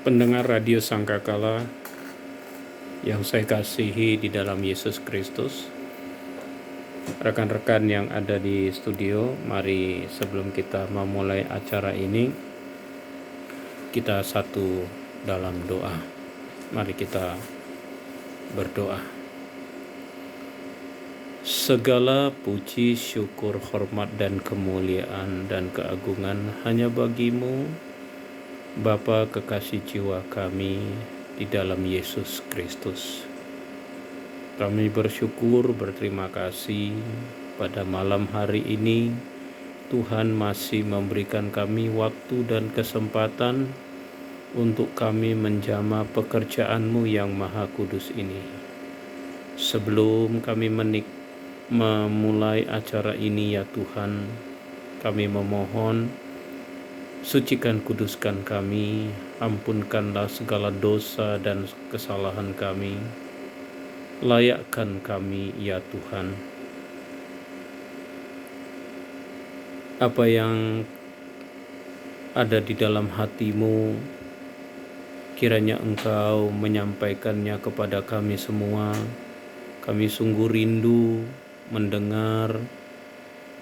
Pendengar Radio Sangkakala yang saya kasihi di dalam Yesus Kristus, rekan-rekan yang ada di studio, mari sebelum kita memulai acara ini, kita satu dalam doa. Mari kita berdoa. Segala puji, syukur, hormat, dan kemuliaan dan keagungan hanya bagimu, Bapa kekasih jiwa kami di dalam Yesus Kristus. Kami bersyukur, berterima kasih pada malam hari ini Tuhan masih memberikan kami waktu dan kesempatan untuk kami menjamah pekerjaan-Mu yang Maha Kudus ini. Sebelum kami memulai acara ini ya Tuhan, kami memohon, sucikan kuduskan kami, ampunkanlah segala dosa dan kesalahan kami, layakkan kami ya Tuhan. Apa yang ada di dalam hati-Mu, kiranya Engkau menyampaikannya kepada kami semua. Kami sungguh rindu mendengar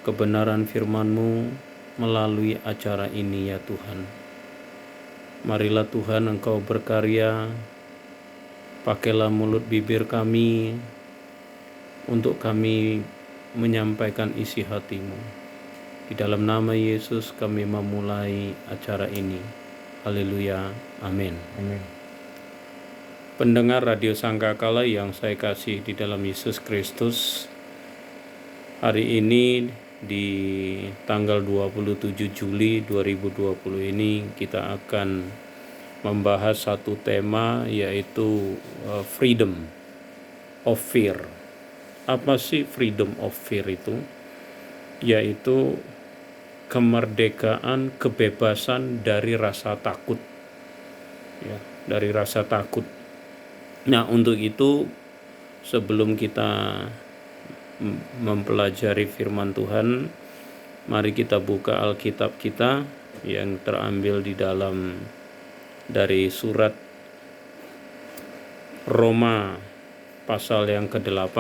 kebenaran firman-Mu melalui acara ini ya Tuhan. Marilah Tuhan Engkau berkarya, pakailah mulut bibir kami untuk kami menyampaikan isi hati-Mu. Di dalam nama Yesus kami memulai acara ini. Haleluya, amin. Amin. Pendengar Radio Sangkakala yang saya kasih di dalam Yesus Kristus, hari ini di tanggal 27 Juli 2020 ini kita akan membahas satu tema, yaitu freedom of fear. Apa sih freedom of fear itu? Yaitu kemerdekaan, kebebasan dari rasa takut. Ya, dari rasa takut. Nah, untuk itu sebelum kita mempelajari firman Tuhan, mari kita buka Alkitab kita yang terambil dari surat Roma pasal yang ke-8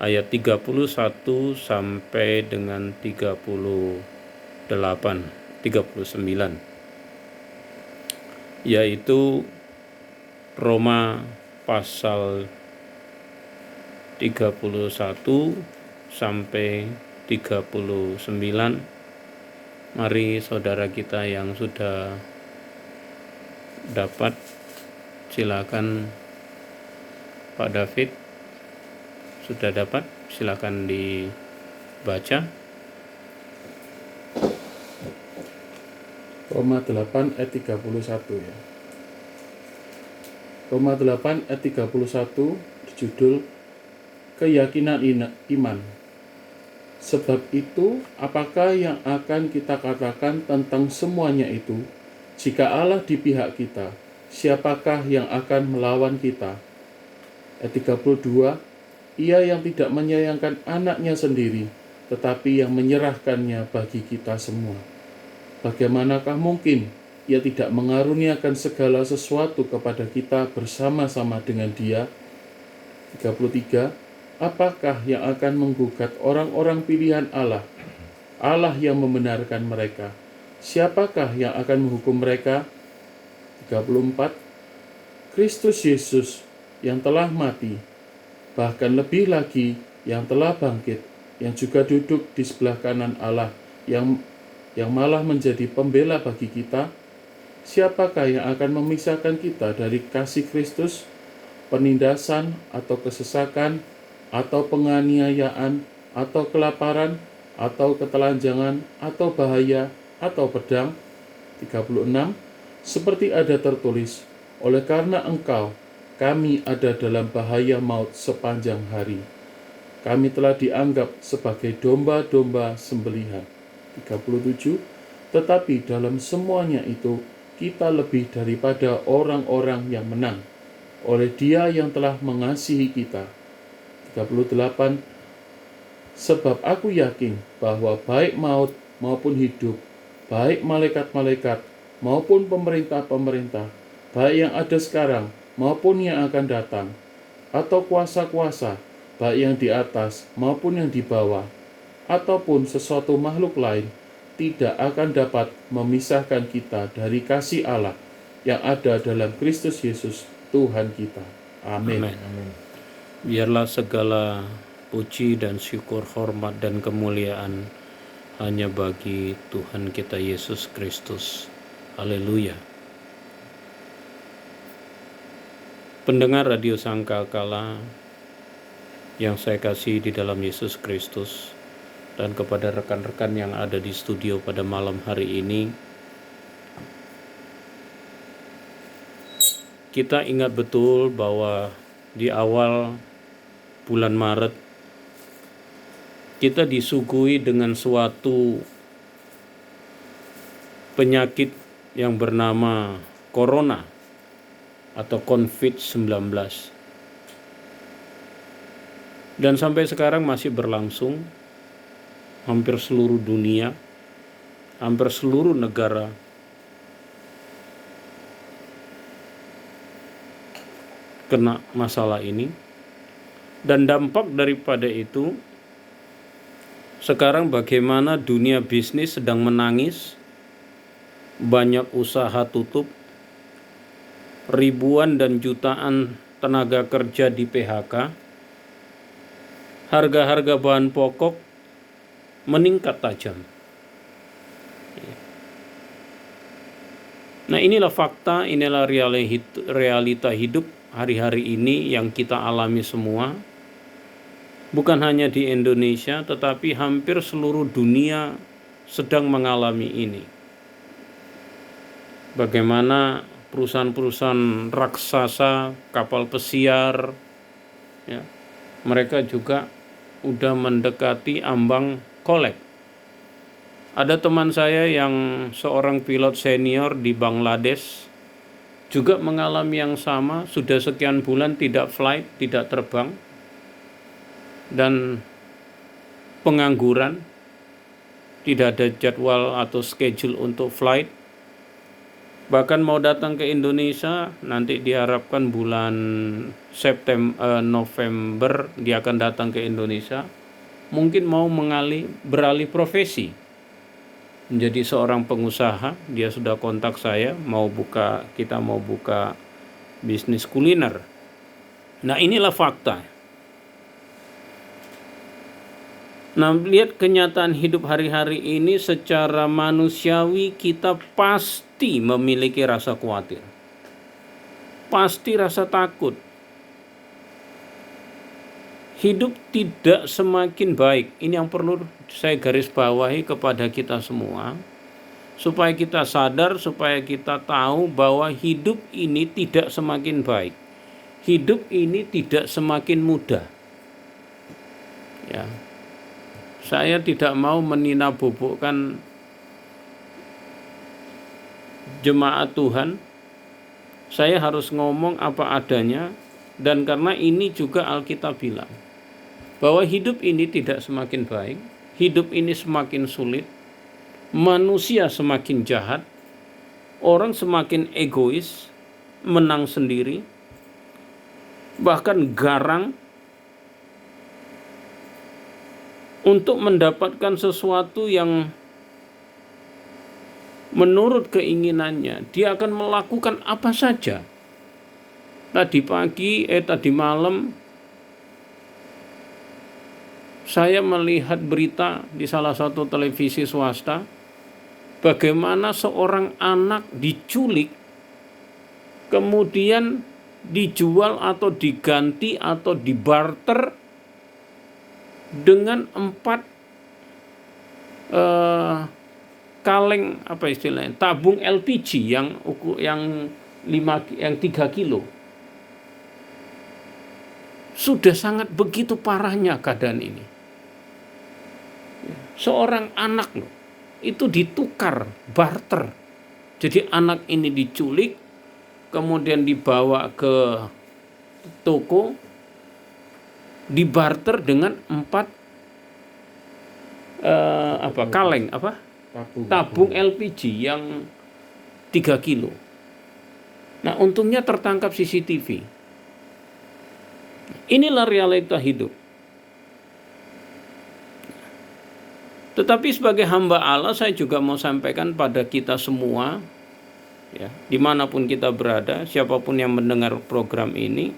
ayat 31 sampai dengan 39, yaitu Roma pasal 31 sampai 39. Mari saudara kita yang sudah dapat, silakan Pak David. Sudah dapat, silakan dibaca. Roma 8 ayat 31 ya. Roma 8 ayat 31 berjudul keyakinan iman. Sebab itu, apakah yang akan kita katakan tentang semuanya itu? Jika Allah di pihak kita, siapakah yang akan melawan kita? Ayat 32, Ia yang tidak menyayangkan anaknya sendiri, tetapi yang menyerahkannya bagi kita semua. Bagaimanakah mungkin Ia tidak mengaruniakan segala sesuatu kepada kita bersama-sama dengan Dia? 33, apakah yang akan menggugat orang-orang pilihan Allah? Allah yang membenarkan mereka. Siapakah yang akan menghukum mereka? 34, Kristus Yesus yang telah mati, bahkan lebih lagi yang telah bangkit, yang juga duduk di sebelah kanan Allah, yang malah menjadi pembela bagi kita. Siapakah yang akan memisahkan kita dari kasih Kristus? Penindasan atau kesesakan, atau penganiayaan, atau kelaparan, atau ketelanjangan, atau bahaya, atau pedang? 36, seperti ada tertulis, oleh karena Engkau, kami ada dalam bahaya maut sepanjang hari. Kami telah dianggap sebagai domba-domba sembelihan. 37, tetapi dalam semuanya itu, kita lebih daripada orang-orang yang menang, oleh Dia yang telah mengasihi kita. 38, sebab aku yakin bahwa baik maut maupun hidup, baik malaikat-malaikat maupun pemerintah-pemerintah, baik yang ada sekarang maupun yang akan datang, atau kuasa-kuasa, baik yang di atas maupun yang di bawah, ataupun sesuatu makhluk lain, tidak akan dapat memisahkan kita dari kasih Allah yang ada dalam Kristus Yesus Tuhan kita. Amin. Amin. Biarlah segala puji dan syukur, hormat dan kemuliaan hanya bagi Tuhan kita Yesus Kristus. Haleluya. Pendengar Radio Sangkakala yang saya kasih di dalam Yesus Kristus, dan kepada rekan-rekan yang ada di studio pada malam hari ini, kita ingat betul bahwa di awal bulan Maret kita disuguhi dengan suatu penyakit yang bernama Corona atau COVID-19. Dan sampai sekarang masih berlangsung. Hampir seluruh dunia, hampir seluruh negara kena masalah ini. Dan dampak daripada itu, sekarang bagaimana dunia bisnis sedang menangis, banyak usaha tutup, ribuan dan jutaan tenaga kerja di PHK, harga-harga bahan pokok meningkat tajam. Nah, inilah fakta, inilah realita hidup hari-hari ini yang kita alami semua. Bukan hanya di Indonesia, tetapi hampir seluruh dunia sedang mengalami ini. Bagaimana perusahaan-perusahaan raksasa, kapal pesiar, ya, mereka juga udah mendekati ambang kolek. Ada teman saya yang seorang pilot senior di Bangladesh juga mengalami yang sama, sudah sekian bulan tidak flight, tidak terbang, dan pengangguran, tidak ada jadwal atau schedule untuk flight. Bahkan mau datang ke Indonesia, nanti diharapkan bulan November dia akan datang ke Indonesia. Mungkin mau beralih profesi menjadi seorang pengusaha. Dia sudah kontak saya, kita mau buka bisnis kuliner. Nah, inilah fakta. Nah, lihat kenyataan hidup hari-hari ini, secara manusiawi kita pasti memiliki rasa khawatir, pasti rasa takut. Hidup tidak semakin baik. Ini yang perlu saya garis bawahi kepada kita semua, supaya kita sadar, supaya kita tahu bahwa hidup ini tidak semakin baik. Hidup ini tidak semakin mudah. Ya. Saya tidak mau menina-bobokkan jemaat Tuhan. Saya harus ngomong apa adanya, dan karena ini juga Alkitab bilang bahwa hidup ini tidak semakin baik, hidup ini semakin sulit, manusia semakin jahat, orang semakin egois, menang sendiri, bahkan garang untuk mendapatkan sesuatu yang menurut keinginannya. Dia akan melakukan apa saja. Tadi malam saya melihat berita di salah satu televisi swasta, bagaimana seorang anak diculik, kemudian dijual atau diganti atau dibarter dengan 4 kaleng, apa istilahnya, tabung LPG yang 3 kilo. Sudah sangat begitu parahnya keadaan ini. Seorang anak itu ditukar, barter. Jadi anak ini diculik, kemudian dibawa ke toko, dibarter dengan 4 tabung LPG yang 3 kilo. Nah, untungnya tertangkap CCTV. Inilah realita hidup. Tetapi sebagai hamba Allah, saya juga mau sampaikan pada kita semua, ya, dimanapun kita berada, siapapun yang mendengar program ini,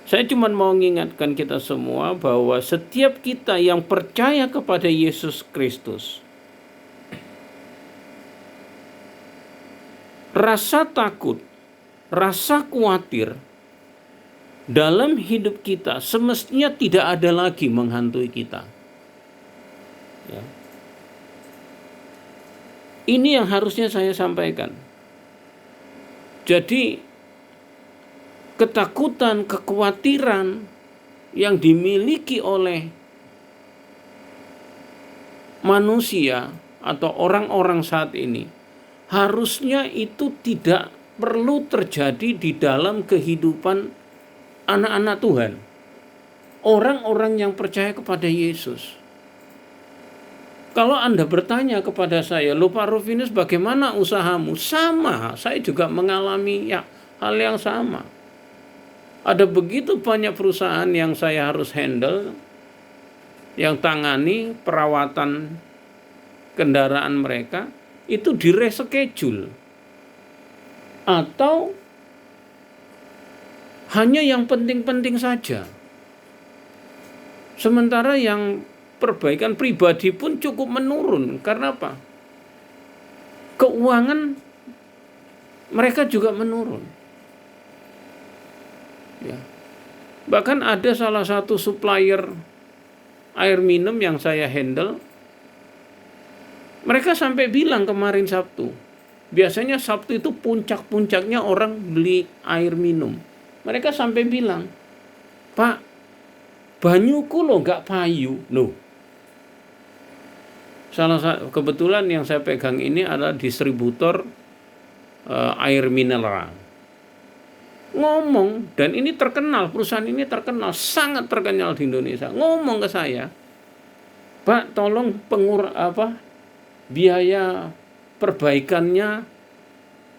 saya cuma mau mengingatkan kita semua bahwa setiap kita yang percaya kepada Yesus Kristus, rasa takut, rasa khawatir dalam hidup kita semestinya tidak ada lagi menghantui kita. Ya. Ini yang harusnya saya sampaikan. Jadi ketakutan, kekhawatiran yang dimiliki oleh manusia atau orang-orang saat ini harusnya itu tidak perlu terjadi di dalam kehidupan anak-anak Tuhan, orang-orang yang percaya kepada Yesus. Kalau Anda bertanya kepada saya, "Loh Pak Rufinus, bagaimana usahamu?" Sama, saya juga mengalami hal yang sama. Ada begitu banyak perusahaan yang saya harus handle, yang tangani perawatan kendaraan mereka, itu di-reschedule. Atau hanya yang penting-penting saja. Sementara yang perbaikan pribadi pun cukup menurun. Karena apa? Keuangan mereka juga menurun. Ya. Bahkan ada salah satu supplier air minum yang saya handle, mereka sampai bilang kemarin Sabtu, biasanya Sabtu itu puncak-puncaknya orang beli air minum. Mereka sampai bilang, "Pak, banyuku lo gak payu." Loh, kebetulan yang saya pegang ini adalah distributor air mineral. Ngomong, dan ini terkenal, perusahaan ini terkenal, sangat terkenal di Indonesia. Ngomong ke saya, "Pak, tolong biaya perbaikannya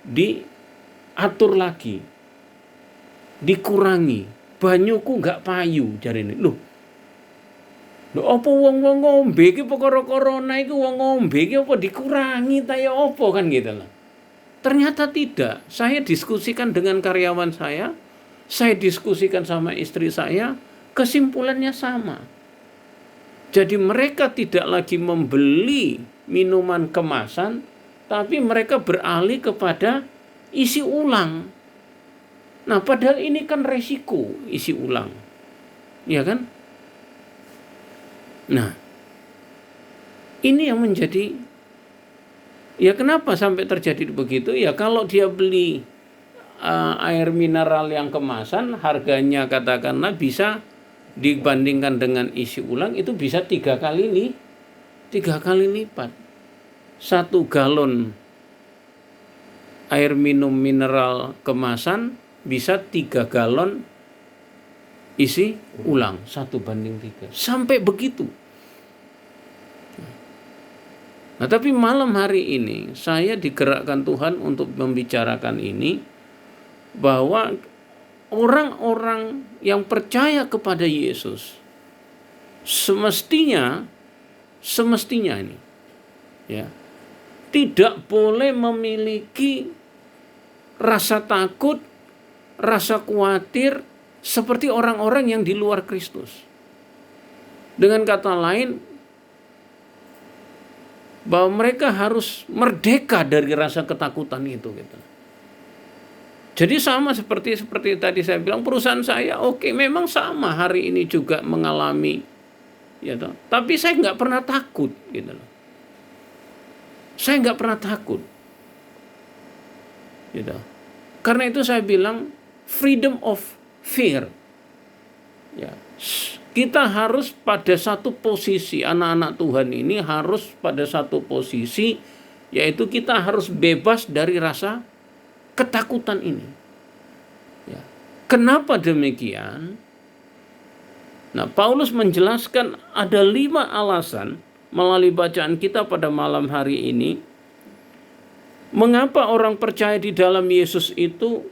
diatur lagi, dikurangi, banyuku gak payu," jari ini. Loh apa wong ngombe iki perkara corona iki wong ngombe iki apa dikurangi ta ya apa kan gitu loh. Ternyata tidak. Saya diskusikan dengan karyawan saya diskusikan sama istri saya, kesimpulannya sama. Jadi mereka tidak lagi membeli minuman kemasan, tapi mereka beralih kepada isi ulang. Nah, padahal ini kan resiko isi ulang. Ya kan? Nah, ini yang menjadi, ya kenapa sampai terjadi begitu? Ya kalau dia beli air mineral yang kemasan, harganya katakanlah bisa dibandingkan dengan isi ulang itu bisa 3 kali lipat. 1 galon air minum mineral kemasan bisa 3 galon isi ulang, 1:3. Sampai begitu. Nah, tapi malam hari ini saya digerakkan Tuhan untuk membicarakan ini, bahwa orang-orang yang percaya kepada Yesus semestinya ini, ya, tidak boleh memiliki rasa takut, rasa khawatir seperti orang-orang yang di luar Kristus. Dengan kata lain, bahwa mereka harus merdeka dari rasa ketakutan itu gitu. Jadi sama seperti tadi saya bilang, perusahaan saya memang sama hari ini juga mengalami, ya toh. Tapi saya nggak pernah takut gitu loh. Saya nggak pernah takut, gitu. Karena itu saya bilang freedom of fear. Ya, kita harus pada satu posisi, anak-anak Tuhan ini harus pada satu posisi, yaitu kita harus bebas dari rasa ketakutan ini. Ya. Kenapa demikian? Nah, Paulus menjelaskan ada 5 alasan melalui bacaan kita pada malam hari ini, Mengapa orang percaya di dalam Yesus itu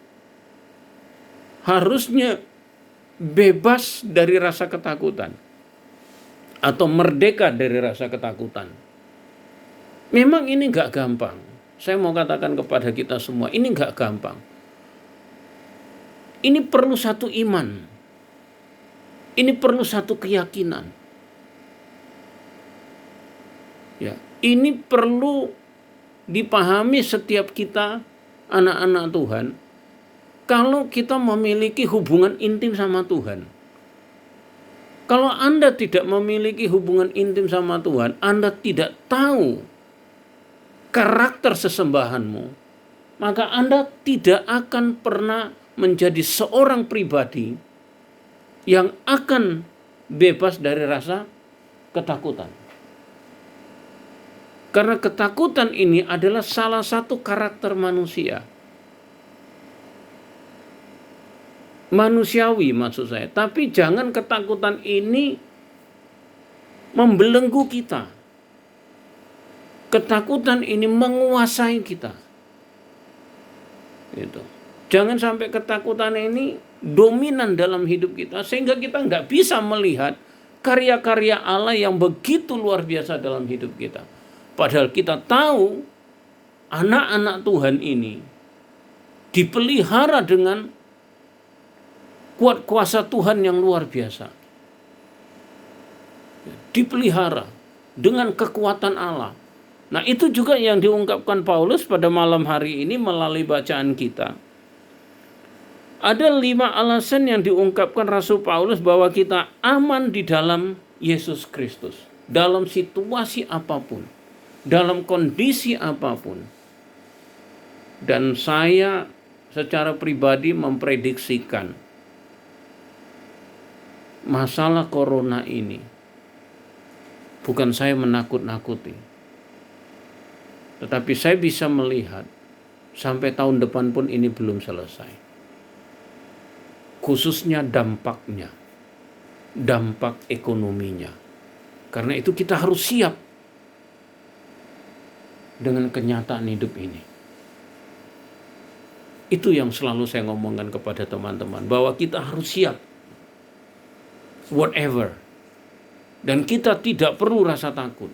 harusnya bebas dari rasa ketakutan atau merdeka dari rasa ketakutan? Memang ini gak gampang. Saya mau katakan kepada kita semua, ini gak gampang. Ini perlu satu iman. Ini perlu satu keyakinan. Ya, ini perlu dipahami setiap kita anak-anak Tuhan. Kalau kita memiliki hubungan intim sama Tuhan. Kalau Anda tidak memiliki hubungan intim sama Tuhan, Anda tidak tahu karakter sesembahanmu, maka Anda tidak akan pernah menjadi seorang pribadi yang akan bebas dari rasa ketakutan. Karena ketakutan ini adalah salah satu karakter manusia. Manusiawi maksud saya. Tapi jangan ketakutan ini membelenggu kita. Ketakutan ini menguasai kita. Gitu. Jangan sampai ketakutan ini dominan dalam hidup kita sehingga kita nggak bisa melihat karya-karya Allah yang begitu luar biasa dalam hidup kita. Padahal kita tahu anak-anak Tuhan ini dipelihara dengan kuat kuasa Tuhan yang luar biasa. Dipelihara dengan kekuatan Allah. Nah, itu juga yang diungkapkan Paulus pada malam hari ini melalui bacaan kita. Ada 5 alasan yang diungkapkan Rasul Paulus bahwa kita aman di dalam Yesus Kristus. Dalam situasi apapun. Dalam kondisi apapun. Dan saya secara pribadi memprediksikan masalah corona ini, bukan saya menakut-nakuti, tetapi saya bisa melihat sampai tahun depan pun ini belum selesai. Khususnya dampaknya, dampak ekonominya. Karena itu kita harus siap dengan kenyataan hidup ini. Itu yang selalu saya ngomongkan kepada teman-teman, bahwa kita harus siap whatever. Dan kita tidak perlu rasa takut.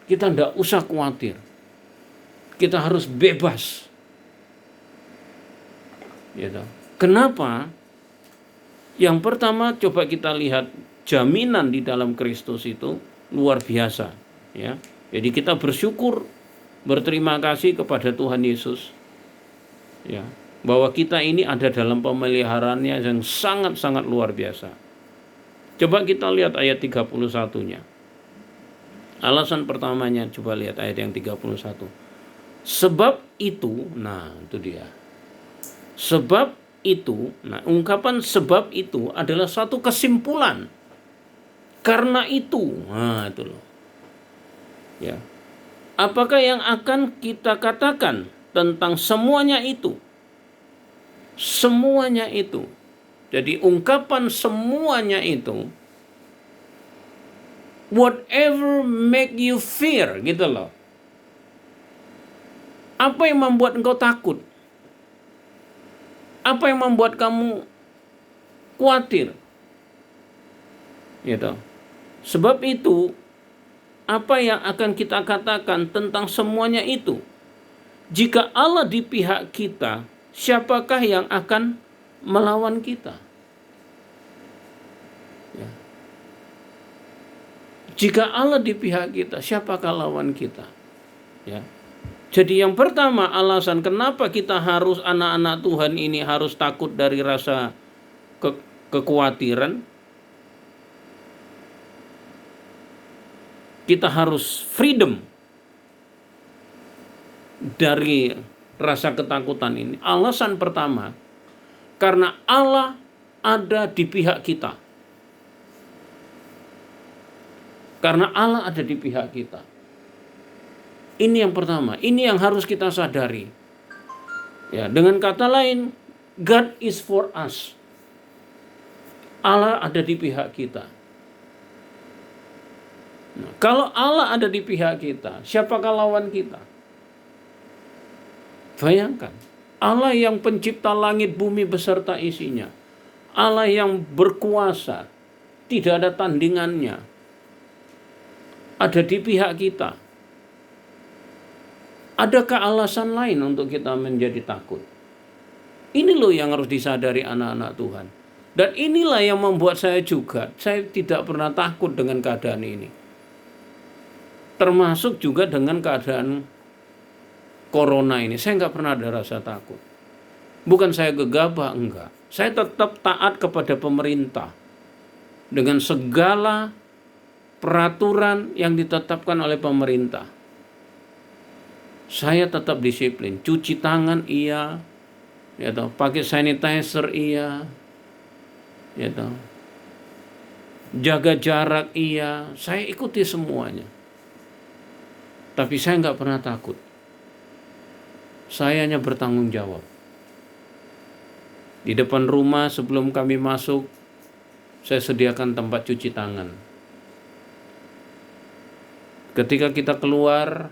Kita tidak usah khawatir. Kita harus bebas. Gitu. Kenapa? Yang pertama, coba kita lihat jaminan di dalam Kristus itu luar biasa. Ya. Jadi kita bersyukur, berterima kasih kepada Tuhan Yesus. Ya, bahwa kita ini ada dalam pemeliharaannya yang sangat-sangat luar biasa. Coba kita lihat ayat 31-nya. Alasan pertamanya, coba lihat ayat yang 31. Sebab itu, nah itu dia. Sebab itu, nah ungkapan sebab itu adalah satu kesimpulan. Karena itu, nah itu loh. Ya. Apakah yang akan kita katakan tentang semuanya itu? Semuanya itu. Jadi ungkapan semuanya itu, whatever make you fear, gitu loh. Apa yang membuat engkau takut? Apa yang membuat kamu khawatir? Gitu. Sebab itu, apa yang akan kita katakan tentang semuanya itu? Jika Allah di pihak kita, siapakah yang akan melawan kita? Ya. Jika Allah di pihak kita, siapakah lawan kita? Ya. Jadi yang pertama, alasan kenapa kita harus, anak-anak Tuhan ini harus takut dari rasa kekhawatiran. Kita harus freedom dari rasa ketakutan ini. Alasan pertama, karena Allah ada di pihak kita. Karena Allah ada di pihak kita. Ini yang pertama, ini yang harus kita sadari. Ya, dengan kata lain, God is for us. Allah ada di pihak kita. Nah, kalau Allah ada di pihak kita, siapakah lawan kita? Bayangkan, Allah yang pencipta langit bumi beserta isinya, Allah yang berkuasa, tidak ada tandingannya, ada di pihak kita. Adakah alasan lain untuk kita menjadi takut? Ini loh yang harus disadari anak-anak Tuhan. Dan inilah yang membuat saya tidak pernah takut dengan keadaan ini. Termasuk juga dengan keadaan corona ini, saya nggak pernah ada rasa takut. Bukan saya gegabah, enggak. Saya tetap taat kepada pemerintah dengan segala peraturan yang ditetapkan oleh pemerintah. Saya tetap disiplin, cuci tangan iya, ya toh, pakai sanitizer iya, ya toh, jaga jarak iya, saya ikuti semuanya. Tapi saya nggak pernah takut. Saya hanya bertanggung jawab. Di depan rumah sebelum kami masuk, saya sediakan tempat cuci tangan. Ketika kita keluar,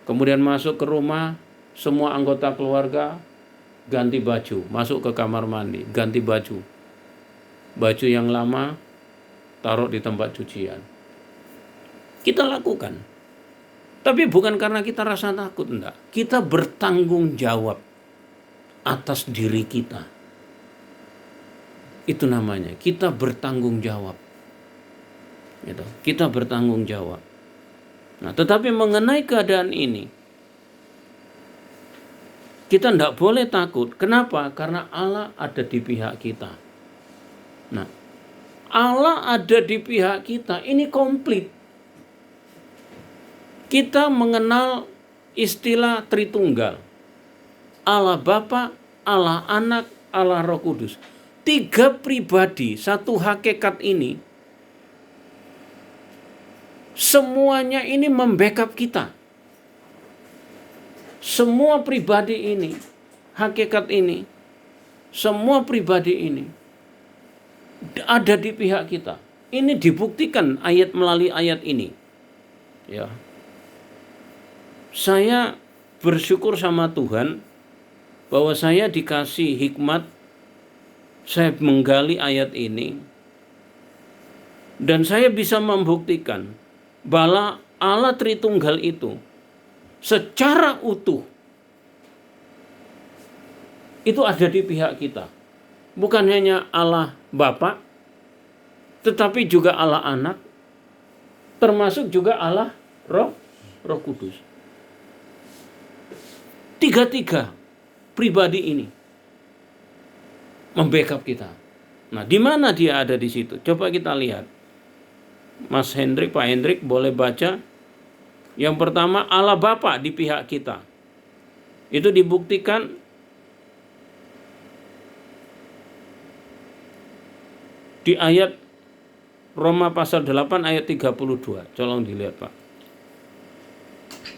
kemudian masuk ke rumah, semua anggota keluarga ganti baju, masuk ke kamar mandi, ganti baju. Baju yang lama taruh di tempat cucian. Kita lakukan. Tapi bukan karena kita rasa takut, enggak. Kita bertanggung jawab atas diri kita. Itu namanya, kita bertanggung jawab. Gitu. Kita bertanggung jawab. Nah, tetapi mengenai keadaan ini, kita tidak boleh takut. Kenapa? Karena Allah ada di pihak kita. Nah, Allah ada di pihak kita, ini komplit. Kita mengenal istilah Tritunggal. Allah Bapa, Allah Anak, Allah Roh Kudus. 3 pribadi, satu hakikat ini, semuanya ini membackup kita. Semua pribadi ini, hakikat ini, semua pribadi ini ada di pihak kita. Ini dibuktikan melalui ayat ini. Ya. Saya bersyukur sama Tuhan bahwa saya dikasih hikmat, saya menggali ayat ini, dan saya bisa membuktikan bahwa Allah Tritunggal itu secara utuh itu ada di pihak kita. Bukan hanya Allah Bapa, tetapi juga Allah Anak, termasuk juga Allah Roh Kudus. 3 pribadi ini membackup kita. Nah, di mana dia ada di situ? Coba kita lihat. Mas Hendrik, Pak Hendrik boleh baca. Yang pertama, Allah Bapa di pihak kita. Itu dibuktikan di ayat Roma pasal 8 ayat 32. Tolong dilihat, Pak.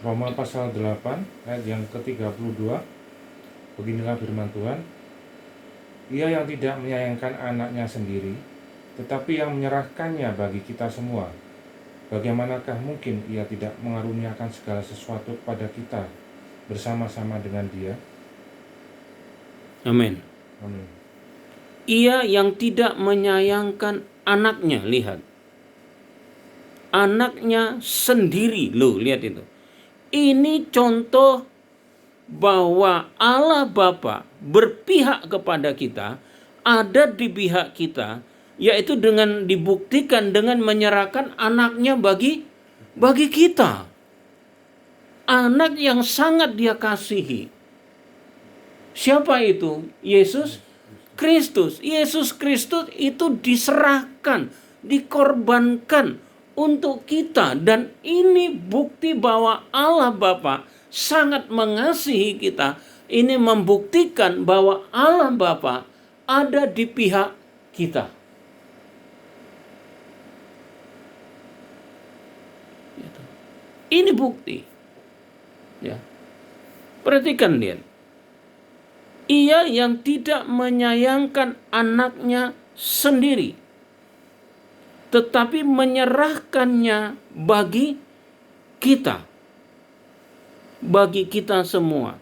Roma pasal 8 ayat yang ke-32. Beginilah firman Tuhan. Ia yang tidak menyayangkan anaknya sendiri, tetapi yang menyerahkannya bagi kita semua. Bagaimanakah mungkin ia tidak mengaruniakan segala sesuatu kepada kita bersama-sama dengan dia? Amin. Amin. Ia yang tidak menyayangkan anaknya, lihat. Anaknya sendiri, loh, lihat itu. Ini contoh bahwa Allah Bapa berpihak kepada kita, ada di pihak kita, yaitu dengan dibuktikan dengan menyerahkan anaknya bagi kita. Anak yang sangat dia kasihi. Siapa itu? Yesus Kristus. Yesus Kristus itu diserahkan, dikorbankan untuk kita, dan ini bukti bahwa Allah Bapa sangat mengasihi kita. Ini membuktikan bahwa Allah Bapa ada di pihak kita. Ini bukti. Ya. Perhatikan lihat. Ia yang tidak menyayangkan anaknya sendiri, tetapi menyerahkannya bagi kita semua.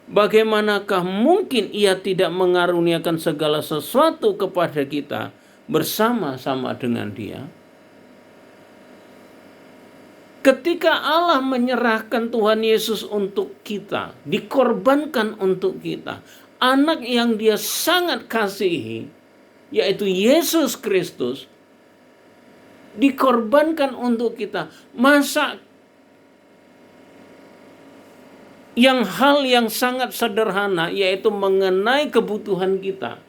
bagaimanakah mungkin Ia tidak mengaruniakan segala sesuatu kepada kita bersama-sama dengan Dia? Ketika Allah menyerahkan Tuhan Yesus untuk kita, dikorbankan untuk kita, anak yang Dia sangat kasihi, yaitu Yesus Kristus, dikorbankan untuk kita. Masa hal yang sangat sederhana, yaitu mengenai kebutuhan kita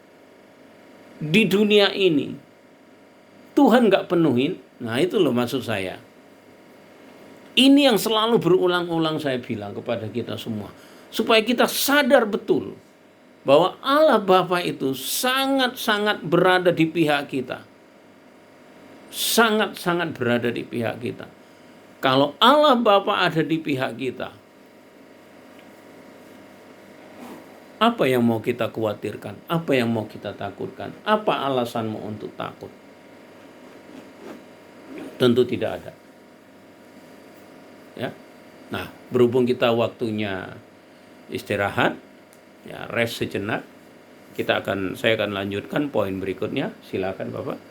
di dunia ini, Tuhan gak penuhin? Nah itu loh maksud saya. Ini yang selalu berulang-ulang saya bilang kepada kita semua, supaya kita sadar betul bahwa Allah Bapa itu sangat-sangat berada di pihak kita. Sangat-sangat berada di pihak kita. Kalau Allah Bapa ada di pihak kita, apa yang mau kita khawatirkan? Apa yang mau kita takutkan? Apa alasanmu untuk takut? Tentu tidak ada. Ya. Nah, berhubung kita waktunya istirahat, ya rest sejenak, saya akan lanjutkan poin berikutnya. Silakan Bapak.